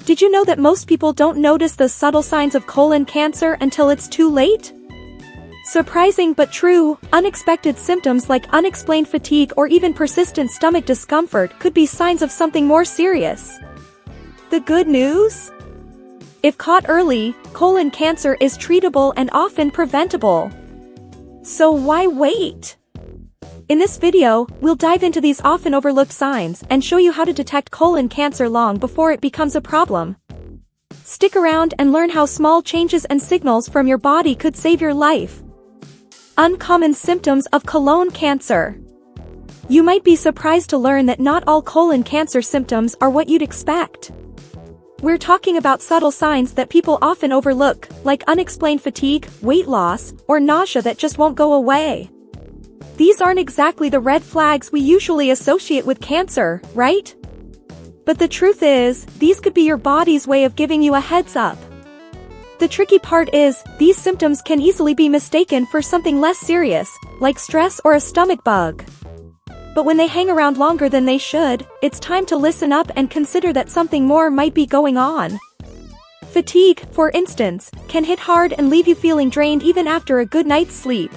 Did you know that most people don't notice the subtle signs of colon cancer until it's too late? Surprising but true, unexpected symptoms like unexplained fatigue or even persistent stomach discomfort could be signs of something more serious. The good news? If caught early, colon cancer is treatable and often preventable. So why wait? In this video, we'll dive into these often overlooked signs and show you how to detect colon cancer long before it becomes a problem. Stick around and learn how small changes and signals from your body could save your life. Uncommon symptoms of colon cancer. You might be surprised to learn that not all colon cancer symptoms are what you'd expect. We're talking about subtle signs that people often overlook, like unexplained fatigue, weight loss, or nausea that just won't go away. These aren't exactly the red flags we usually associate with cancer, right? But the truth is, these could be your body's way of giving you a heads up. The tricky part is, these symptoms can easily be mistaken for something less serious, like stress or a stomach bug. But when they hang around longer than they should, it's time to listen up and consider that something more might be going on. Fatigue, for instance, can hit hard and leave you feeling drained even after a good night's sleep.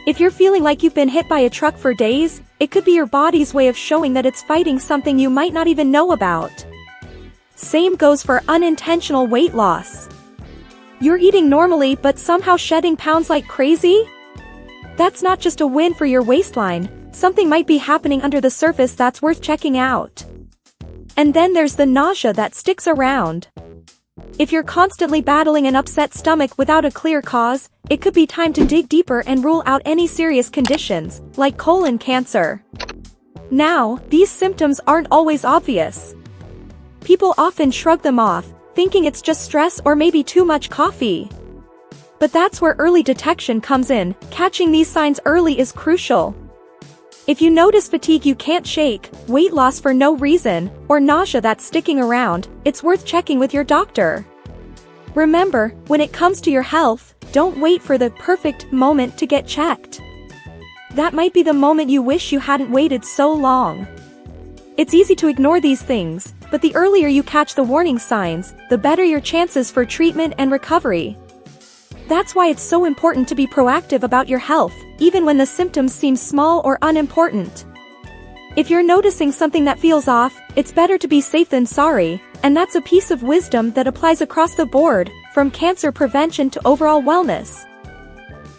If you're feeling like you've been hit by a truck for days, it could be your body's way of showing that it's fighting something you might not even know about. Same goes for unintentional weight loss. You're eating normally but somehow shedding pounds like crazy? That's not just a win for your waistline, something might be happening under the surface that's worth checking out. And then there's the nausea that sticks around. If you're constantly battling an upset stomach without a clear cause, it could be time to dig deeper and rule out any serious conditions, like colon cancer. Now, these symptoms aren't always obvious. People often shrug them off, thinking it's just stress or maybe too much coffee. But that's where early detection comes in. Catching these signs early is crucial. If you notice fatigue you can't shake, weight loss for no reason, or nausea that's sticking around, it's worth checking with your doctor. Remember, when it comes to your health, don't wait for the perfect moment to get checked. That might be the moment you wish you hadn't waited so long. It's easy to ignore these things, but the earlier you catch the warning signs, the better your chances for treatment and recovery. That's why it's so important to be proactive about your health, even when the symptoms seem small or unimportant. If you're noticing something that feels off, it's better to be safe than sorry, and that's a piece of wisdom that applies across the board, from cancer prevention to overall wellness.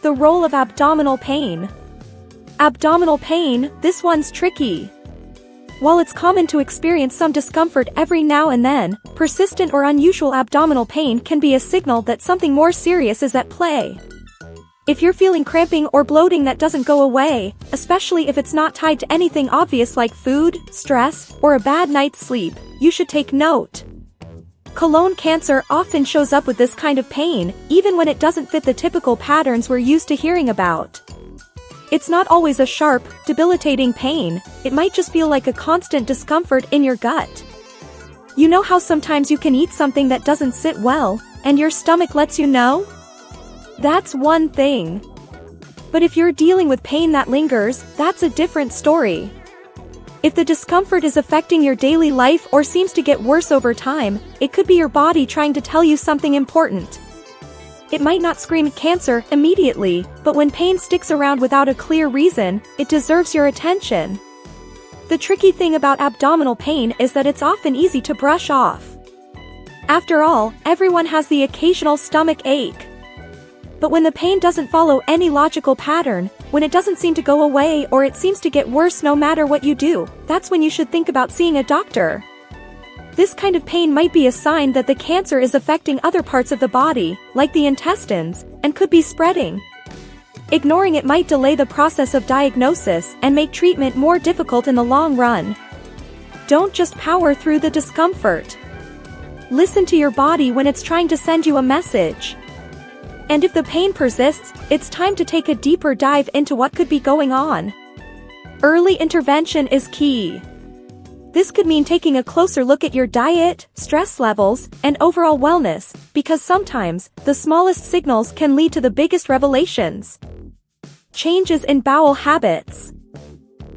The role of abdominal pain. Abdominal pain, this one's tricky. While it's common to experience some discomfort every now and then, persistent or unusual abdominal pain can be a signal that something more serious is at play. If you're feeling cramping or bloating that doesn't go away, especially if it's not tied to anything obvious like food, stress, or a bad night's sleep, you should take note. Colon cancer often shows up with this kind of pain, even when it doesn't fit the typical patterns we're used to hearing about. It's not always a sharp, debilitating pain, it might just feel like a constant discomfort in your gut. You know how sometimes you can eat something that doesn't sit well, and your stomach lets you know? That's one thing. But if you're dealing with pain that lingers, that's a different story. If the discomfort is affecting your daily life or seems to get worse over time, it could be your body trying to tell you something important. It might not scream cancer immediately, but when pain sticks around without a clear reason, it deserves your attention. The tricky thing about abdominal pain is that it's often easy to brush off. After all, everyone has the occasional stomach ache. But when the pain doesn't follow any logical pattern, when it doesn't seem to go away or it seems to get worse no matter what you do, that's when you should think about seeing a doctor. This kind of pain might be a sign that the cancer is affecting other parts of the body, like the intestines, and could be spreading. Ignoring it might delay the process of diagnosis and make treatment more difficult in the long run. Don't just power through the discomfort. Listen to your body when it's trying to send you a message. And if the pain persists, it's time to take a deeper dive into what could be going on. Early intervention is key. This could mean taking a closer look at your diet, stress levels, and overall wellness, because sometimes, the smallest signals can lead to the biggest revelations. Changes in bowel habits.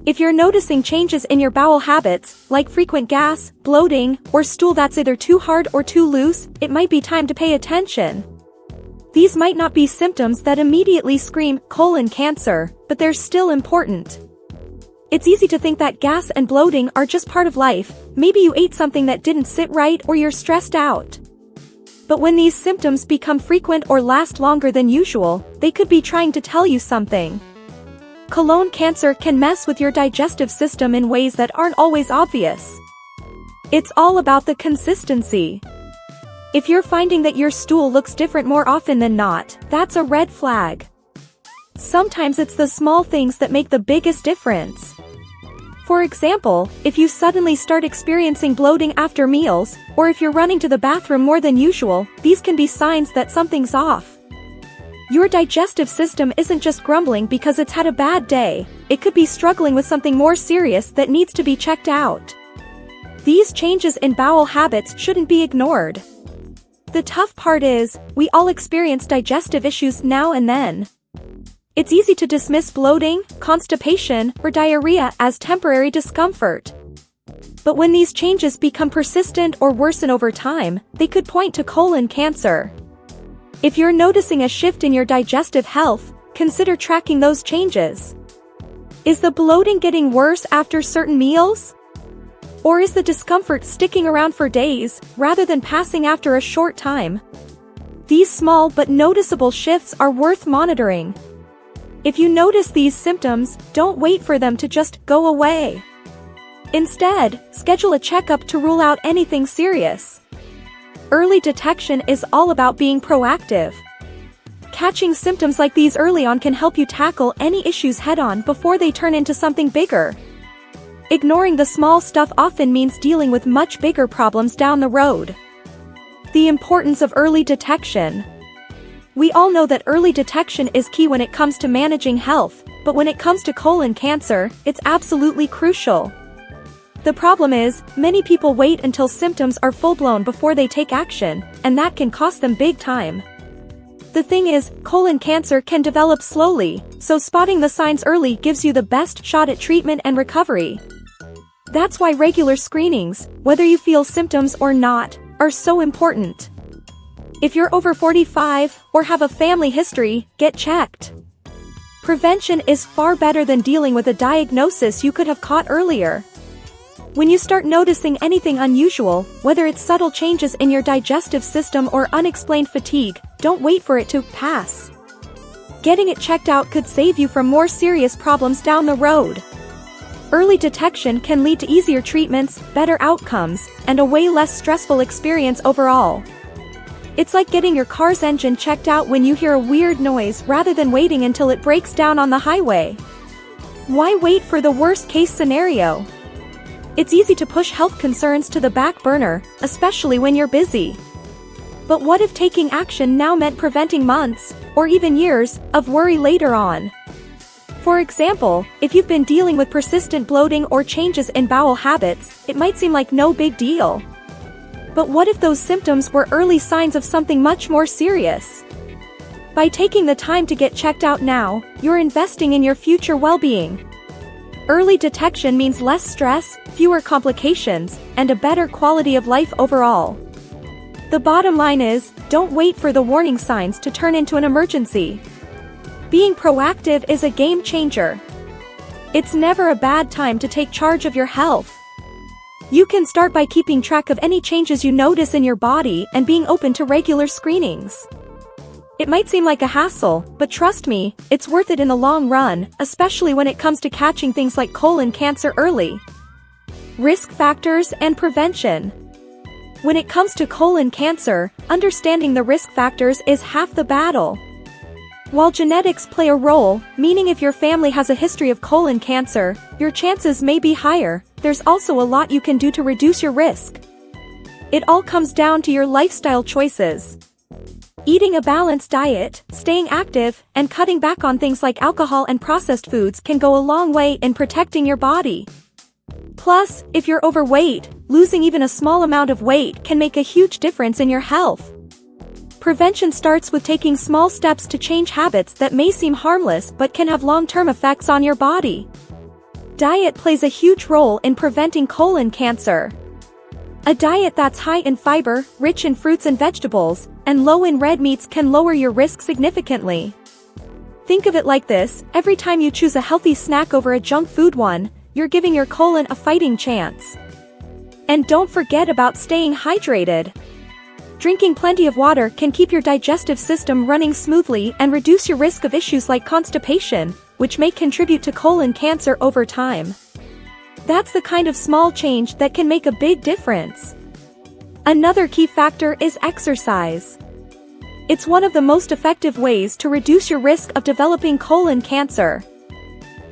If you're noticing changes in your bowel habits, like frequent gas, bloating, or stool that's either too hard or too loose, it might be time to pay attention. These might not be symptoms that immediately scream colon cancer, but they're still important. It's easy to think that gas and bloating are just part of life. Maybe you ate something that didn't sit right or you're stressed out. But when these symptoms become frequent or last longer than usual, they could be trying to tell you something. Colon cancer can mess with your digestive system in ways that aren't always obvious. It's all about the consistency. If you're finding that your stool looks different more often than not, that's a red flag. Sometimes it's the small things that make the biggest difference. For example, if you suddenly start experiencing bloating after meals, or if you're running to the bathroom more than usual, these can be signs that something's off. Your digestive system isn't just grumbling because it's had a bad day, it could be struggling with something more serious that needs to be checked out. These changes in bowel habits shouldn't be ignored. The tough part is, we all experience digestive issues now and then. It's easy to dismiss bloating, constipation, or diarrhea as temporary discomfort. But when these changes become persistent or worsen over time, they could point to colon cancer. If you're noticing a shift in your digestive health, consider tracking those changes. Is the bloating getting worse after certain meals? Or is the discomfort sticking around for days, rather than passing after a short time? These small but noticeable shifts are worth monitoring. If you notice these symptoms, don't wait for them to just go away. Instead, schedule a checkup to rule out anything serious. Early detection is all about being proactive. Catching symptoms like these early on can help you tackle any issues head-on before they turn into something bigger. Ignoring the small stuff often means dealing with much bigger problems down the road. The importance of early detection. We all know that early detection is key when it comes to managing health, but when it comes to colon cancer, it's absolutely crucial. The problem is, many people wait until symptoms are full-blown before they take action, and that can cost them big time. The thing is, colon cancer can develop slowly, so spotting the signs early gives you the best shot at treatment and recovery. That's why regular screenings, whether you feel symptoms or not, are so important. If you're over 45 or have a family history, get checked. Prevention is far better than dealing with a diagnosis you could have caught earlier. When you start noticing anything unusual, whether it's subtle changes in your digestive system or unexplained fatigue, don't wait for it to pass. Getting it checked out could save you from more serious problems down the road. Early detection can lead to easier treatments, better outcomes, and a way less stressful experience overall. It's like getting your car's engine checked out when you hear a weird noise rather than waiting until it breaks down on the highway. Why wait for the worst-case scenario? It's easy to push health concerns to the back burner, especially when you're busy. But what if taking action now meant preventing months, or even years, of worry later on? For example, if you've been dealing with persistent bloating or changes in bowel habits, it might seem like no big deal. But what if those symptoms were early signs of something much more serious? By taking the time to get checked out now, you're investing in your future well-being. Early detection means less stress, fewer complications, and a better quality of life overall. The bottom line is, don't wait for the warning signs to turn into an emergency. Being proactive is a game changer. It's never a bad time to take charge of your health. You can start by keeping track of any changes you notice in your body and being open to regular screenings. It might seem like a hassle, but trust me, it's worth it in the long run, especially when it comes to catching things like colon cancer early. Risk factors and prevention. When it comes to colon cancer, understanding the risk factors is half the battle. While genetics play a role, meaning if your family has a history of colon cancer, your chances may be higher, there's also a lot you can do to reduce your risk. It all comes down to your lifestyle choices. Eating a balanced diet, staying active, and cutting back on things like alcohol and processed foods can go a long way in protecting your body. Plus, if you're overweight, losing even a small amount of weight can make a huge difference in your health. Prevention starts with taking small steps to change habits that may seem harmless but can have long-term effects on your body. Diet plays a huge role in preventing colon cancer. A diet that's high in fiber, rich in fruits and vegetables, and low in red meats can lower your risk significantly. Think of it like this: every time you choose a healthy snack over a junk food one, you're giving your colon a fighting chance. And don't forget about staying hydrated. Drinking plenty of water can keep your digestive system running smoothly and reduce your risk of issues like constipation, which may contribute to colon cancer over time. That's the kind of small change that can make a big difference. Another key factor is exercise. It's one of the most effective ways to reduce your risk of developing colon cancer.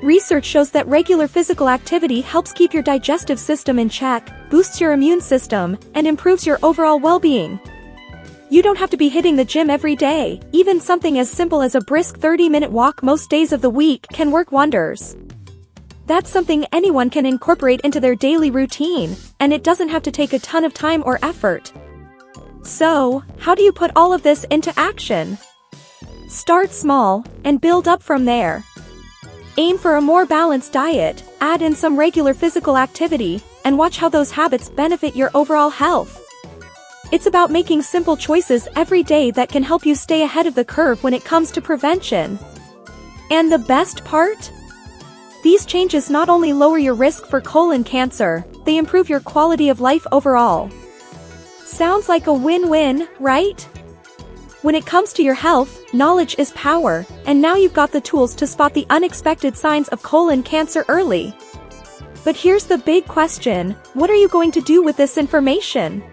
Research shows that regular physical activity helps keep your digestive system in check, boosts your immune system, and improves your overall well-being. You don't have to be hitting the gym every day. Even something as simple as a brisk 30-minute walk most days of the week can work wonders. That's something anyone can incorporate into their daily routine, and it doesn't have to take a ton of time or effort. So, how do you put all of this into action? Start small, and build up from there. Aim for a more balanced diet, add in some regular physical activity, and watch how those habits benefit your overall health. It's about making simple choices every day that can help you stay ahead of the curve when it comes to prevention. And the best part? These changes not only lower your risk for colon cancer, they improve your quality of life overall. Sounds like a win-win, right? When it comes to your health, knowledge is power, and now you've got the tools to spot the unexpected signs of colon cancer early. But here's the big question: what are you going to do with this information?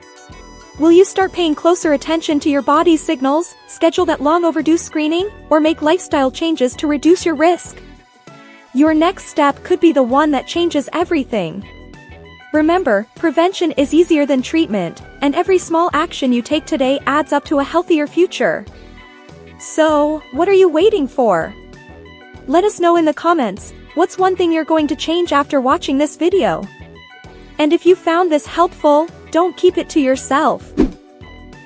Will you start paying closer attention to your body's signals, schedule that long overdue screening, or make lifestyle changes to reduce your risk? Your next step could be the one that changes everything. Remember, prevention is easier than treatment, and every small action you take today adds up to a healthier future. So, what are you waiting for? Let us know in the comments, what's one thing you're going to change after watching this video? And if you found this helpful, don't keep it to yourself.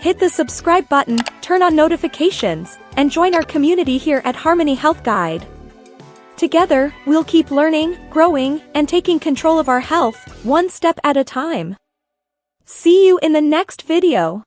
Hit the subscribe button, turn on notifications, and join our community here at Harmony Health Guide. Together, we'll keep learning, growing, and taking control of our health, one step at a time. See you in the next video.